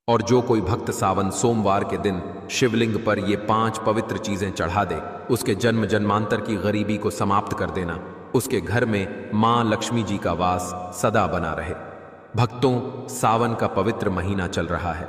और जो कोई भक्त सावन सोमवार के दिन शिवलिंग पर ये 5 पवित्र चीजें चढ़ा दे, उसके जन्म जन्मांतर की गरीबी को समाप्त कर देना, उसके घर में मां लक्ष्मी जी का वास सदा बना रहे। भक्तों, सावन का पवित्र महीना चल रहा है।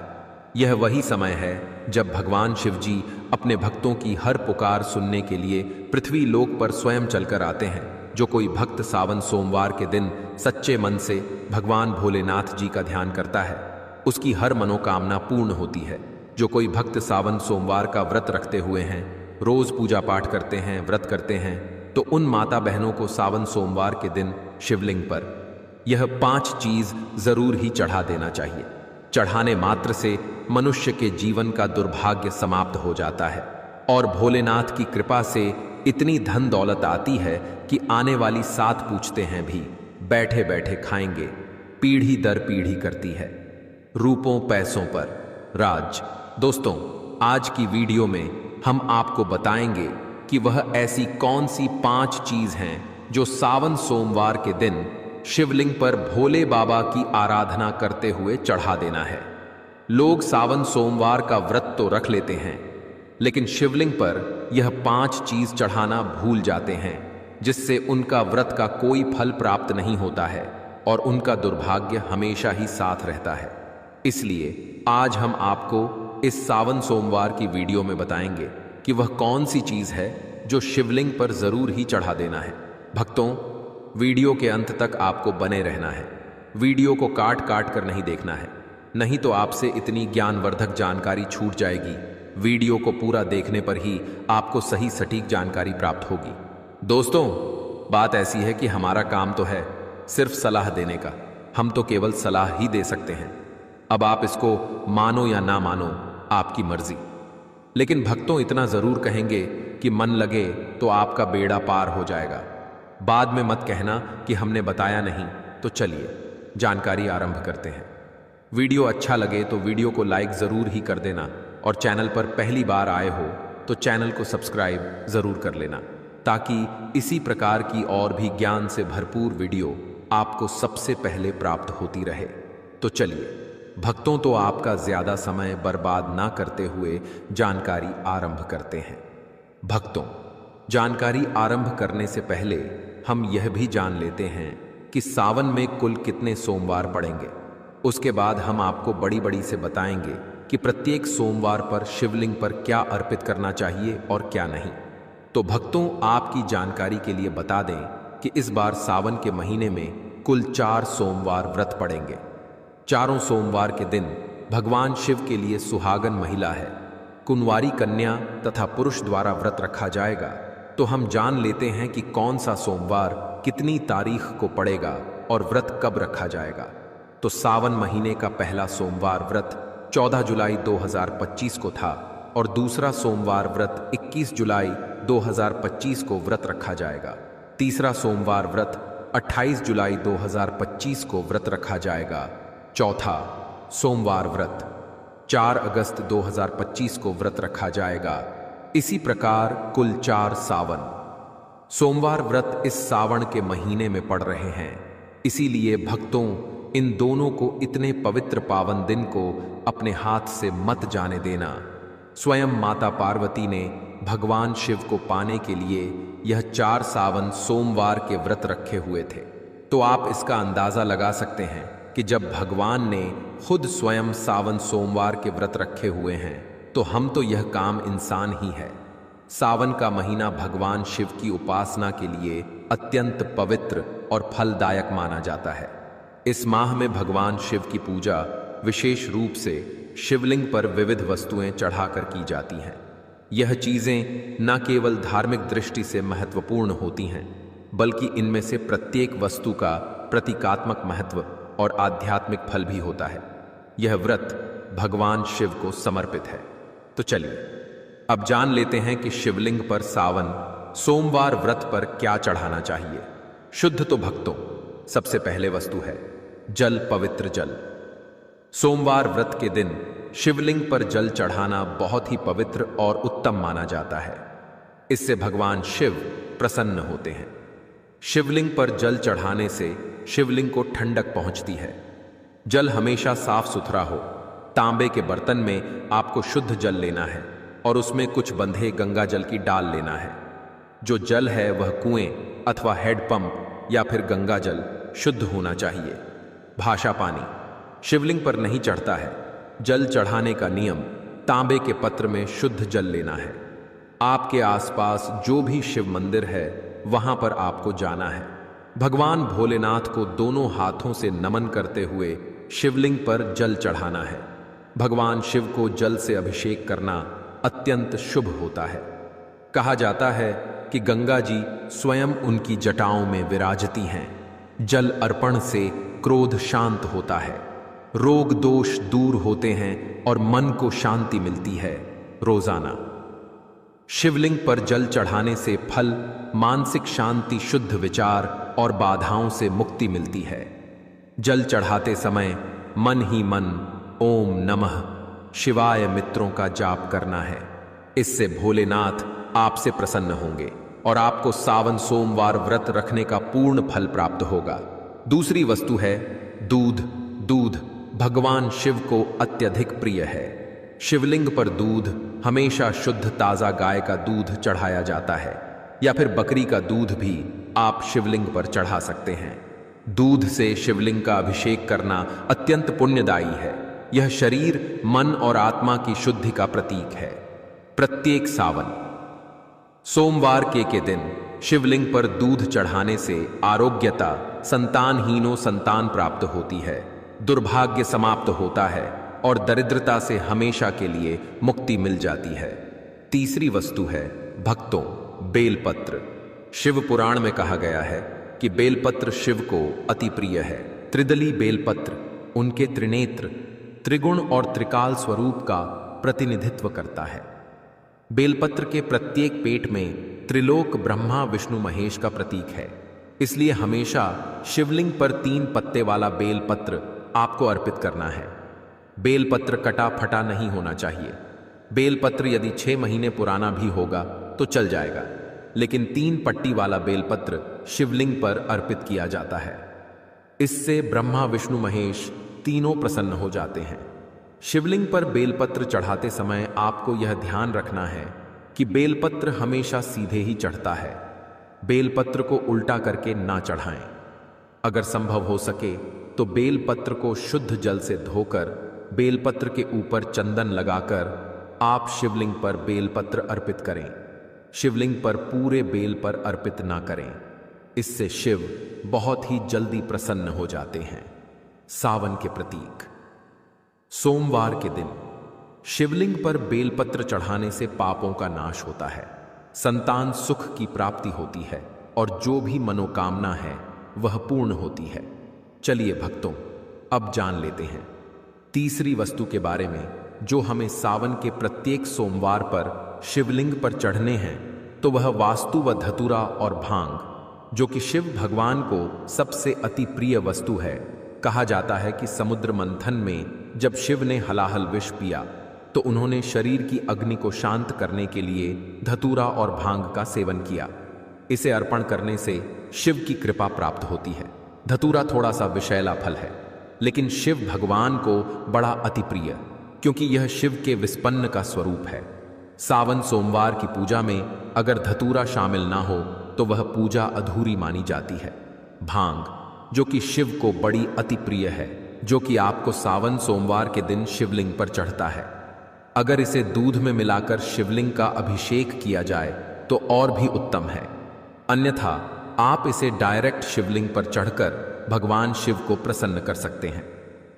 यह वही समय है जब भगवान शिव जी अपने भक्तों की हर पुकार सुनने के लिए पृथ्वी लोक पर स्वयं चलकर आते हैं। जो कोई भक्त सावन सोमवार के दिन सच्चे मन से भगवान भोलेनाथ जी का ध्यान करता है, उसकी हर मनोकामना पूर्ण होती है। जो कोई भक्त सावन सोमवार का व्रत रखते हुए हैं, रोज पूजा पाठ करते हैं, व्रत करते हैं, तो उन माता बहनों को सावन सोमवार के दिन शिवलिंग पर यह 5 चीज जरूर ही चढ़ा देना चाहिए। चढ़ाने मात्र से मनुष्य के जीवन का दुर्भाग्य समाप्त हो जाता है और भोलेनाथ की कृपा से इतनी धन दौलत आती है कि आने वाली 7 पूछते हैं भी बैठे बैठे खाएंगे। पीढ़ी दर पीढ़ी करती है रूपों पैसों पर राज। दोस्तों, आज की वीडियो में हम आपको बताएंगे कि वह ऐसी कौन सी 5 चीज हैं जो सावन सोमवार के दिन शिवलिंग पर भोले बाबा की आराधना करते हुए चढ़ा देना है। लोग सावन सोमवार का व्रत तो रख लेते हैं, लेकिन शिवलिंग पर यह 5 चीज चढ़ाना भूल जाते हैं, जिससे उनका व्रत का कोई फल प्राप्त नहीं होता है और उनका दुर्भाग्य हमेशा ही साथ रहता है। इसलिए आज हम आपको इस सावन सोमवार की वीडियो में बताएंगे कि वह कौन सी चीज है जो शिवलिंग पर जरूर ही चढ़ा देना है। भक्तों, वीडियो के अंत तक आपको बने रहना है। वीडियो को काट काट कर नहीं देखना है, नहीं तो आपसे इतनी ज्ञानवर्धक जानकारी छूट जाएगी। वीडियो को पूरा देखने पर ही आपको सही सटीक जानकारी प्राप्त होगी। दोस्तों, बात ऐसी है कि हमारा काम तो है सिर्फ सलाह देने का। हम तो केवल सलाह ही दे सकते हैं। अब आप इसको मानो या ना मानो, आपकी मर्जी। लेकिन भक्तों, इतना जरूर कहेंगे कि मन लगे तो आपका बेड़ा पार हो जाएगा। बाद में मत कहना कि हमने बताया नहीं। तो चलिए जानकारी आरंभ करते हैं। वीडियो अच्छा लगे तो वीडियो को लाइक जरूर ही कर देना और चैनल पर पहली बार आए हो तो चैनल को सब्सक्राइब जरूर कर लेना, ताकि इसी प्रकार की और भी ज्ञान से भरपूर वीडियो आपको सबसे पहले प्राप्त होती रहे। तो चलिए भक्तों, तो आपका ज्यादा समय बर्बाद ना करते हुए जानकारी आरंभ करते हैं। भक्तों, जानकारी आरंभ करने से पहले हम यह भी जान लेते हैं कि सावन में कुल कितने सोमवार पड़ेंगे। उसके बाद हम आपको बड़ी बड़ी से बताएंगे कि प्रत्येक सोमवार पर शिवलिंग पर क्या अर्पित करना चाहिए और क्या नहीं। तो भक्तों, आपकी जानकारी के लिए बता दें कि इस बार सावन के महीने में कुल 4 सोमवार व्रत पड़ेंगे। चारों सोमवार के दिन भगवान शिव के लिए सुहागन महिला है, कुंवारी कन्या तथा पुरुष द्वारा व्रत रखा जाएगा। तो हम जान लेते हैं कि कौन सा सोमवार कितनी तारीख को पड़ेगा और व्रत कब रखा जाएगा। तो सावन महीने का पहला सोमवार व्रत 14 जुलाई 2025 को था और दूसरा सोमवार व्रत 21 जुलाई 2025 को व्रत रखा जाएगा। तीसरा सोमवार व्रत 28 जुलाई 2025 को व्रत रखा जाएगा। चौथा सोमवार व्रत 4 अगस्त 2025 को व्रत रखा जाएगा। इसी प्रकार कुल 4 सावन सोमवार व्रत इस सावन के महीने में पड़ रहे हैं। इसीलिए भक्तों, इन दोनों को इतने पवित्र पावन दिन को अपने हाथ से मत जाने देना। स्वयं माता पार्वती ने भगवान शिव को पाने के लिए यह 4 सावन सोमवार के व्रत रखे हुए थे। तो आप इसका अंदाजा लगा सकते हैं कि जब भगवान ने खुद स्वयं सावन सोमवार के व्रत रखे हुए हैं, तो हम तो यह काम इंसान ही है। सावन का महीना भगवान शिव की उपासना के लिए अत्यंत पवित्र और फलदायक माना जाता है। इस माह में भगवान शिव की पूजा विशेष रूप से शिवलिंग पर विविध वस्तुएं चढ़ाकर की जाती हैं। यह चीजें न केवल धार्मिक दृष्टि से महत्वपूर्ण होती हैं, बल्कि इनमें से प्रत्येक वस्तु का प्रतीकात्मक महत्व और आध्यात्मिक फल भी होता है। यह व्रत भगवान शिव को समर्पित है। तो चलिए अब जान लेते हैं कि शिवलिंग पर सावन सोमवार व्रत पर क्या चढ़ाना चाहिए। शुद्ध तो भक्तों, सबसे पहले वस्तु है जल, पवित्र जल। सोमवार व्रत के दिन शिवलिंग पर जल चढ़ाना बहुत ही पवित्र और उत्तम माना जाता है। इससे भगवान शिव प्रसन्न होते हैं। शिवलिंग पर जल चढ़ाने से शिवलिंग को ठंडक पहुंचती है। जल हमेशा साफ सुथरा हो तांबे के बर्तन में आपको शुद्ध जल लेना है और उसमें कुछ बंधे गंगा जल की डाल लेना है। जो जल है वह कुएं अथवा हैंडपंप या फिर गंगा जल शुद्ध होना चाहिए। भाषा पानी शिवलिंग पर नहीं चढ़ता है। जल चढ़ाने का नियम, तांबे के पत्र में शुद्ध जल लेना है। आपके आसपास जो भी शिव मंदिर है वहां पर आपको जाना है। भगवान भोलेनाथ को दोनों हाथों से नमन करते हुए शिवलिंग पर जल चढ़ाना है। भगवान शिव को जल से अभिषेक करना अत्यंत शुभ होता है। कहा जाता है कि गंगा जी स्वयं उनकी जटाओं में विराजती हैं। जल अर्पण से क्रोध शांत होता है, रोग दोष दूर होते हैं और मन को शांति मिलती है। रोजाना शिवलिंग पर जल चढ़ाने से फल, मानसिक शांति, शुद्ध विचार और बाधाओं से मुक्ति मिलती है। जल चढ़ाते समय मन ही मन ओम नमः शिवाय मित्रों का जाप करना है। इससे भोलेनाथ आपसे प्रसन्न होंगे और आपको सावन सोमवार व्रत रखने का पूर्ण फल प्राप्त होगा। दूसरी वस्तु है दूध। दूध भगवान शिव को अत्यधिक प्रिय है। शिवलिंग पर दूध हमेशा शुद्ध ताजा गाय का दूध चढ़ाया जाता है या फिर बकरी का दूध भी आप शिवलिंग पर चढ़ा सकते हैं। दूध से शिवलिंग का अभिषेक करना अत्यंत पुण्यदायी है। यह शरीर, मन और आत्मा की शुद्धि का प्रतीक है। प्रत्येक सावन सोमवार के दिन शिवलिंग पर दूध चढ़ाने से आरोग्यता, संतानहीनों संतान प्राप्त होती है, दुर्भाग्य समाप्त होता है और दरिद्रता से हमेशा के लिए मुक्ति मिल जाती है। तीसरी वस्तु है भक्तों बेलपत्र। शिव पुराण में कहा गया है कि बेलपत्र शिव को अति प्रिय है। त्रिदली बेलपत्र उनके त्रिनेत्र, त्रिगुण और त्रिकाल स्वरूप का प्रतिनिधित्व करता है। बेलपत्र के प्रत्येक पेट में त्रिलोक ब्रह्मा विष्णु महेश का प्रतीक है। इसलिए हमेशा शिवलिंग पर 3 पत्ते वाला बेलपत्र आपको अर्पित करना है। बेलपत्र कटा फटा नहीं होना चाहिए। बेलपत्र यदि 6 महीने पुराना भी होगा तो चल जाएगा, लेकिन 3 पट्टी वाला बेलपत्र शिवलिंग पर अर्पित किया जाता है। इससे ब्रह्मा विष्णु महेश तीनों प्रसन्न हो जाते हैं। शिवलिंग पर बेलपत्र चढ़ाते समय आपको यह ध्यान रखना है कि बेलपत्र हमेशा सीधे ही चढ़ता है। बेलपत्र को उल्टा करके ना चढ़ाएं। अगर संभव हो सके तो बेलपत्र को शुद्ध जल से धोकर बेलपत्र के ऊपर चंदन लगाकर आप शिवलिंग पर बेलपत्र अर्पित करें। शिवलिंग पर पूरे बेल पर अर्पित ना करें। इससे शिव बहुत ही जल्दी प्रसन्न हो जाते हैं। सावन के प्रतीक सोमवार के दिन शिवलिंग पर बेलपत्र चढ़ाने से पापों का नाश होता है, संतान सुख की प्राप्ति होती है और जो भी मनोकामना है वह पूर्ण होती है। चलिए भक्तों, अब जान लेते हैं तीसरी वस्तु के बारे में जो हमें सावन के प्रत्येक सोमवार पर शिवलिंग पर चढ़ने हैं। तो वह वास्तु व धतूरा और भांग, जो कि शिव भगवान को सबसे अति प्रिय वस्तु है। कहा जाता है कि समुद्र मंथन में जब शिव ने हलाहल विष पिया तो उन्होंने शरीर की अग्नि को शांत करने के लिए धतूरा और भांग का सेवन किया। इसे अर्पण करने से शिव की कृपा प्राप्त होती है। धतूरा थोड़ा सा विषैला फल है, लेकिन शिव भगवान को बड़ा अति प्रिय, क्योंकि यह शिव के विस्पन्न का स्वरूप है। सावन सोमवार की पूजा में अगर धतूरा शामिल ना हो तो वह पूजा अधूरी मानी जाती है। भांग, जो कि शिव को बड़ी अति प्रिय है, जो कि आपको सावन सोमवार के दिन शिवलिंग पर चढ़ता है। अगर इसे दूध में मिलाकर शिवलिंग का अभिषेक किया जाए तो और भी उत्तम है। अन्यथा आप इसे डायरेक्ट शिवलिंग पर चढ़कर भगवान शिव को प्रसन्न कर सकते हैं।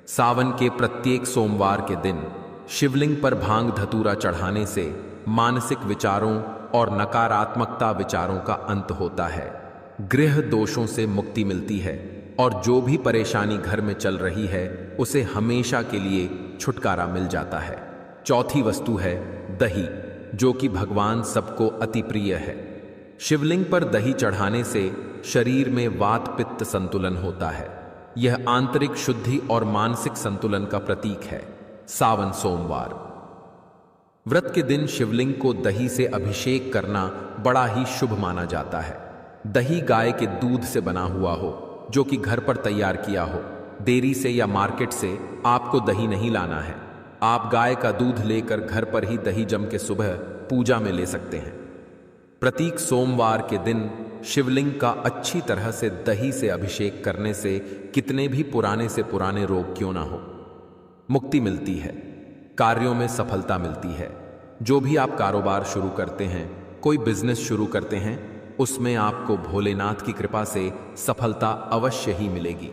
सावन के प्रत्येक सोमवार के दिन शिवलिंग पर भांग धतूरा चढ़ाने से मानसिक विचारों और नकारात्मकता विचारों का अंत होता है, गृह दोषों से मुक्ति मिलती है और जो भी परेशानी घर में चल रही है उसे हमेशा के लिए छुटकारा मिल जाता है। चौथी वस्तु है दही, जो कि भगवान सबको अति प्रिय है। शिवलिंग पर दही चढ़ाने से शरीर में वात पित्त संतुलन होता है। यह आंतरिक शुद्धि और मानसिक संतुलन का प्रतीक है। सावन सोमवार व्रत के दिन शिवलिंग को दही से अभिषेक करना बड़ा ही शुभ माना जाता है। दही गाय के दूध से बना हुआ हो, जो कि घर पर तैयार किया हो। डेयरी से या मार्केट से आपको दही नहीं लाना है। आप गाय का दूध लेकर घर पर ही दही जम के सुबह पूजा में ले सकते हैं। प्रतीक सोमवार के दिन शिवलिंग का अच्छी तरह से दही से अभिषेक करने से कितने भी पुराने से पुराने रोग क्यों ना हो, मुक्ति मिलती है, कार्यों में सफलता मिलती है। जो भी आप कारोबार शुरू करते हैं, कोई बिजनेस शुरू करते हैं, उसमें आपको भोलेनाथ की कृपा से सफलता अवश्य ही मिलेगी।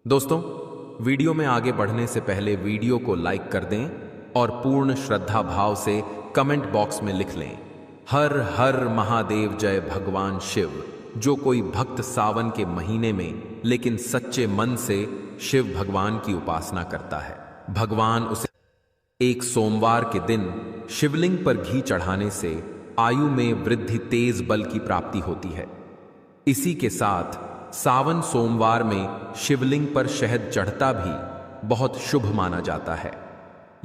दोस्तों, वीडियो में आगे बढ़ने से पहले वीडियो को लाइक कर दें और पूर्ण श्रद्धा भाव से कमेंट बॉक्स में लिख लें, हर हर महादेव, जय भगवान शिव। जो कोई भक्त सावन के महीने में लेकिन सच्चे मन से शिव भगवान की उपासना करता है, भगवान उसे एक सोमवार के दिन शिवलिंग पर घी चढ़ाने से आयु में वृद्धि, तेज बल की प्राप्ति होती है। इसी के साथ सावन सोमवार में शिवलिंग पर शहद चढ़ता भी बहुत शुभ माना जाता है।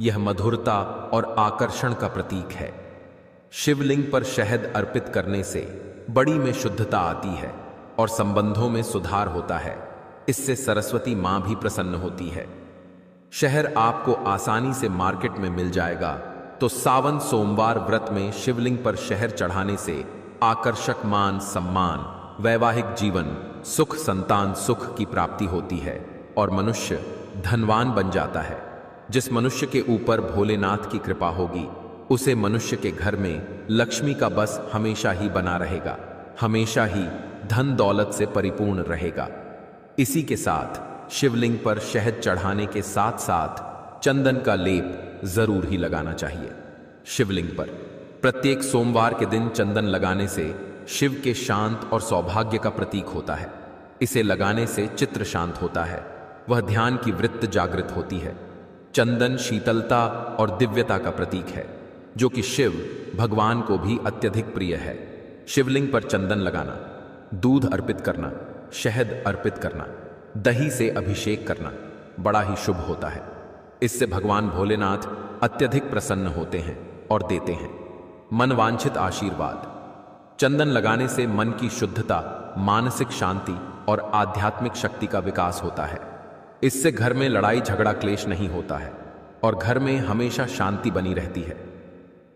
यह मधुरता और आकर्षण का प्रतीक है। शिवलिंग पर शहद अर्पित करने से बड़ी में शुद्धता आती है और संबंधों में सुधार होता है। इससे सरस्वती मां भी प्रसन्न होती है। शहद आपको आसानी से मार्केट में मिल जाएगा, तो सावन सोमवार व्रत में शिवलिंग पर शहद चढ़ाने से आकर्षक मान सम्मान, वैवाहिक जीवन, सुख, संतान सुख की प्राप्ति होती है और मनुष्य धनवान बन जाता है। जिस मनुष्य के ऊपर भोलेनाथ की कृपा होगी, उसे मनुष्य के घर में लक्ष्मी का बस हमेशा ही बना रहेगा, हमेशा ही धन दौलत से परिपूर्ण रहेगा। इसी के साथ शिवलिंग पर शहद चढ़ाने के साथ साथ चंदन का लेप जरूर ही लगाना चाहिए। शिवलिंग पर प्रत्येक सोमवार के दिन चंदन लगाने से शिव के शांत और सौभाग्य का प्रतीक होता है। इसे लगाने से चित्त शांत होता है, वह ध्यान की वृत्ति जागृत होती है। चंदन शीतलता और दिव्यता का प्रतीक है, जो कि शिव भगवान को भी अत्यधिक प्रिय है। शिवलिंग पर चंदन लगाना, दूध अर्पित करना, शहद अर्पित करना, दही से अभिषेक करना बड़ा ही शुभ होता है। इससे भगवान भोलेनाथ अत्यधिक प्रसन्न होते हैं और देते हैं मनवांछित आशीर्वाद। चंदन लगाने से मन की शुद्धता, मानसिक शांति और आध्यात्मिक शक्ति का विकास होता है। इससे घर में लड़ाई झगड़ा क्लेश नहीं होता है और घर में हमेशा शांति बनी रहती है।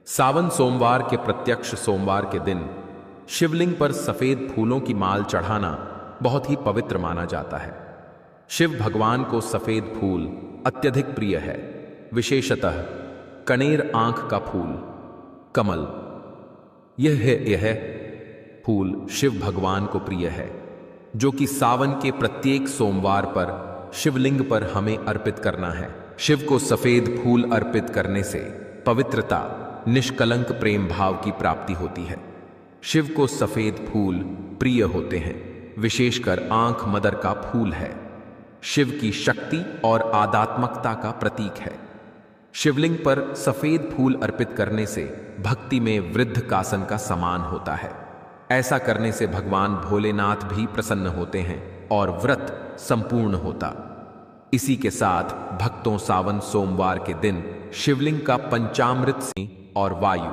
सावन सोमवार के प्रत्यक्ष सोमवार के दिन शिवलिंग पर सफेद फूलों की माल चढ़ाना बहुत ही पवित्र माना जाता है। शिव भगवान को सफेद फूल अत्यधिक प्रिय है, विशेषतः कनेर आंख का फूल, कमल। यह फूल शिव भगवान को प्रिय है, जो कि सावन के प्रत्येक सोमवार पर शिवलिंग पर हमें अर्पित करना है। शिव को सफेद फूल अर्पित करने से पवित्रता, निष्कलंक प्रेम भाव की प्राप्ति होती है। शिव को सफेद फूल प्रिय होते हैं, विशेषकर आंख मदर का फूल है। शिव की शक्ति और आध्यात्मिकता का प्रतीक है। शिवलिंग पर सफेद फूल अर्पित करने से भक्ति में वृद्ध कासन का समान होता है। ऐसा करने से भगवान भोलेनाथ भी प्रसन्न होते हैं और व्रत संपूर्ण होता। इसी के साथ भक्तों सावन सोमवार के दिन शिवलिंग का पंचामृत से और वायु,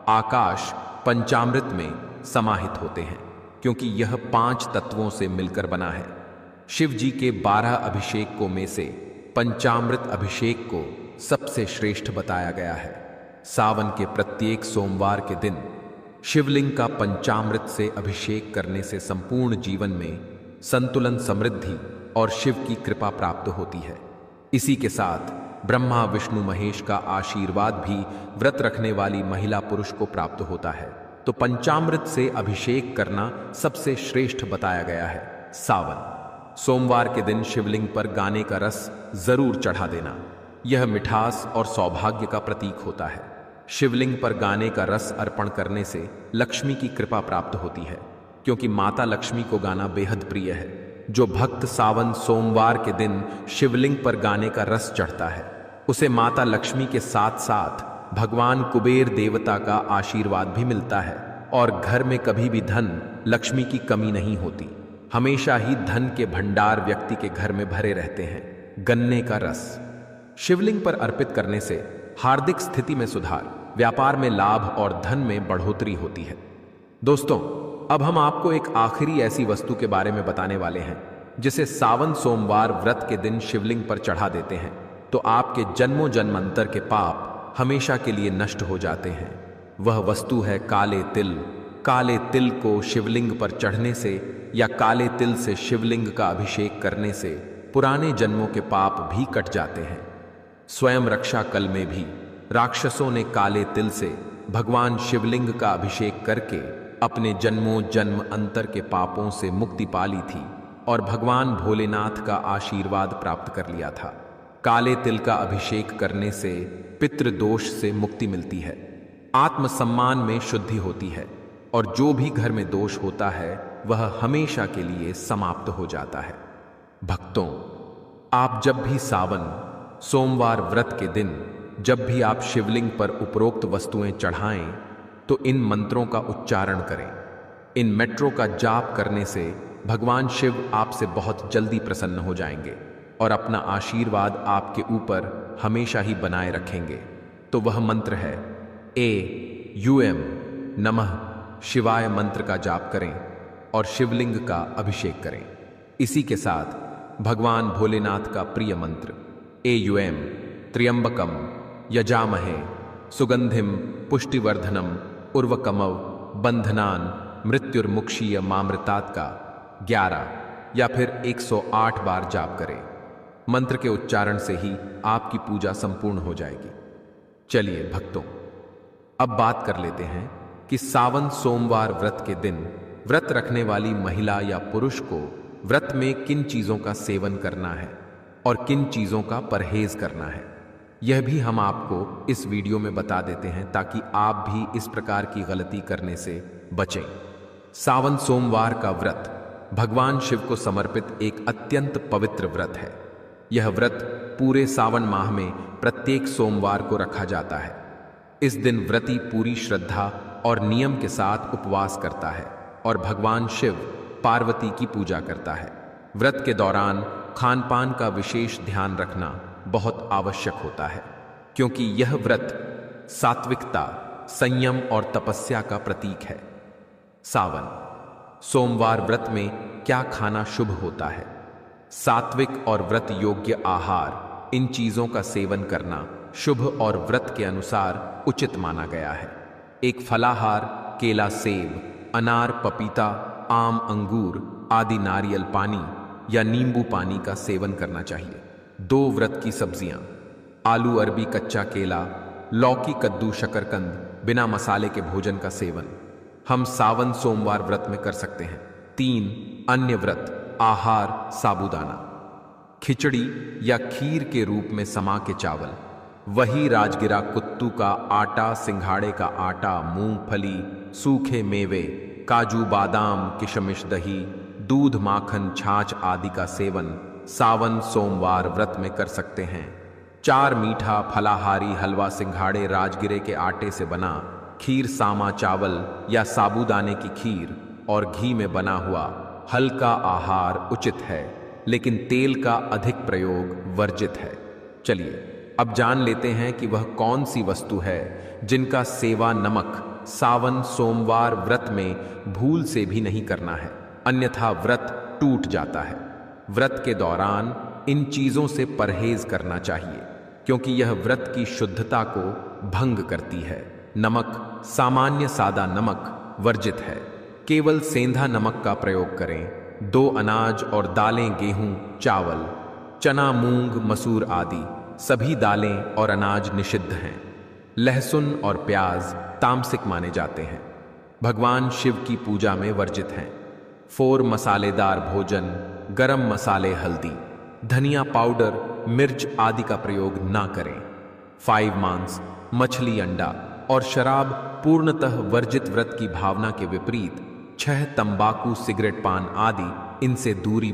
आकाश पंचामृत में समाहित होते हैं, क्योंकि यह 5 तत्वों से मिलकर बना है। शिव जी के 12 अभिषेकों में से पंचामृत अभिषेक को सबसे श्रेष्ठ बताया गया है। सावन के प्रत्येक सोमवार के दिन शिवलिंग का पंचामृत से अभिषेक करने से संपूर्ण जीवन में संतुलन, समृद्धि और शिव की कृपा प्राप्त होती है। इसी के साथ ब्रह्मा विष्णु महेश का आशीर्वाद भी व्रत रखने वाली महिला पुरुष को प्राप्त होता है। तो पंचामृत से अभिषेक करना सबसे श्रेष्ठ बताया गया है। सावन सोमवार के दिन शिवलिंग पर गाने का रस जरूर चढ़ा देना। यह मिठास और सौभाग्य का प्रतीक होता है। शिवलिंग पर गाने का रस अर्पण करने से लक्ष्मी की कृपा प्राप्त होती है, क्योंकि माता लक्ष्मी को गाना बेहद प्रिय है। जो भक्त सावन सोमवार के दिन शिवलिंग पर गाने का रस चढ़ता है, उसे माता लक्ष्मी के साथ साथ भगवान कुबेर देवता का आशीर्वाद भी मिलता है और घर में कभी भी धन लक्ष्मी की कमी नहीं होती। हमेशा ही धन के भंडार व्यक्ति के घर में भरे रहते हैं। गन्ने का रस शिवलिंग पर अर्पित करने से हार्दिक स्थिति में सुधार, व्यापार में लाभ और धन में बढ़ोतरी होती है। दोस्तों, अब हम आपको एक आखिरी ऐसी वस्तु के बारे में बताने वाले हैं जिसे सावन सोमवार व्रत के दिन शिवलिंग पर चढ़ा देते हैं तो आपके जन्मों जन्मांतर के पाप हमेशा के लिए नष्ट हो जाते हैं। वह वस्तु है काले तिल। काले तिल को शिवलिंग पर चढ़ने से या काले तिल से शिवलिंग का अभिषेक करने से पुराने जन्मों के पाप भी कट जाते हैं। स्वयं रक्षा कल में भी राक्षसों ने काले तिल से भगवान शिवलिंग का अभिषेक करके अपने जन्मों जन्म अंतर के पापों से मुक्ति पा ली थी और भगवान भोलेनाथ का आशीर्वाद प्राप्त कर लिया था। काले तिल का अभिषेक करने से पितृदोष से मुक्ति मिलती है, आत्मसम्मान में शुद्धि होती है और जो भी घर में दोष होता है वह हमेशा के लिए समाप्त हो जाता है। भक्तों, आप जब भी सावन सोमवार व्रत के दिन जब भी आप शिवलिंग पर उपरोक्त वस्तुएं चढ़ाएं तो इन मंत्रों का उच्चारण करें। इन मेट्रो का जाप करने से भगवान शिव आपसे बहुत जल्दी प्रसन्न हो जाएंगे और अपना आशीर्वाद आपके ऊपर हमेशा ही बनाए रखेंगे। तो वह मंत्र है AUM नमः शिवाय मंत्र का जाप करें और शिवलिंग का अभिषेक करें। इसी के साथ भगवान भोलेनाथ का प्रिय मंत्र AUM त्र्यंबकम यजामहे सुगंधिम पुष्टिवर्धनम उर्वकमव बंधनान मृत्युर्मुक्षीय मामृतात का 11 या फिर 108 बार जाप करें। मंत्र के उच्चारण से ही आपकी पूजा संपूर्ण हो जाएगी। चलिए भक्तों, अब बात कर लेते हैं कि सावन सोमवार व्रत के दिन व्रत रखने वाली महिला या पुरुष को व्रत में किन चीजों का सेवन करना है और किन चीजों का परहेज करना है, यह भी हम आपको इस वीडियो में बता देते हैं ताकि आप भी इस प्रकार की गलती करने से बचें। सावन सोमवार का व्रत भगवान शिव को समर्पित एक अत्यंत पवित्र व्रत है। यह व्रत पूरे सावन माह में प्रत्येक सोमवार को रखा जाता है। इस दिन व्रती पूरी श्रद्धा और नियम के साथ उपवास करता है और भगवान शिव पार्वती की पूजा करता है। व्रत के दौरान खान पान का विशेष ध्यान रखना बहुत आवश्यक होता है, क्योंकि यह व्रत सात्विकता, संयम और तपस्या का प्रतीक है। सावन सोमवार व्रत में क्या खाना शुभ होता है? सात्विक और व्रत योग्य आहार, इन चीजों का सेवन करना शुभ और व्रत के अनुसार उचित माना गया है। एक फलाहार केला, सेब, अनार, पपीता, आम, अंगूर आदि नारियल पानी या नींबू पानी का सेवन करना चाहिए। 2 व्रत की सब्जियां, आलू, अरबी, कच्चा केला, लौकी, कद्दू, शकरकंद, बिना मसाले के भोजन का सेवन हम सावन सोमवार व्रत में कर सकते हैं। 3 अन्य व्रत आहार, साबूदाना, खिचड़ी या खीर के रूप में समा के चावल, वही राजगिरा, कुत्तू का आटा, सिंघाड़े का आटा, मूंगफली, सूखे मेवे, काजू, बादाम, किशमिश, दही, दूध, माखन, छाछ आदि का सेवन सावन सोमवार व्रत में कर सकते हैं। 4 मीठा फलाहारी हलवा, सिंघाड़े, राजगिरे के आटे से बना खीर, सामा चावल या साबूदाने की खीर और घी में बना हुआ हल्का आहार उचित है, लेकिन तेल का अधिक प्रयोग वर्जित है। चलिए अब जान लेते हैं कि वह कौन सी वस्तु है जिनका सेवा नमक सावन सोमवार व्रत में भूल से भी नहीं करना है, अन्यथा व्रत टूट जाता है। व्रत के दौरान इन चीजों से परहेज करना चाहिए, क्योंकि यह व्रत की शुद्धता को भंग करती है। नमक, सामान्य सादा नमक वर्जित है। केवल सेंधा नमक का प्रयोग करें। 2 अनाज और दालें, गेहूं, चावल, चना, मूंग, मसूर आदि सभी दालें और अनाज निषिद्ध हैं। लहसुन और प्याज तामसिक माने जाते हैं, भगवान शिव की पूजा में वर्जित हैं। 4 मसालेदार भोजन, गरम मसाले, हल्दी, धनिया पाउडर, मिर्च आदि का प्रयोग ना करें। 5 मांस, मछली, अंडा और शराब पूर्णतः वर्जित। व्रत की भावना के विपरीत 6 तंबाकू, सिगरेट पान आदि, इनसे दूरी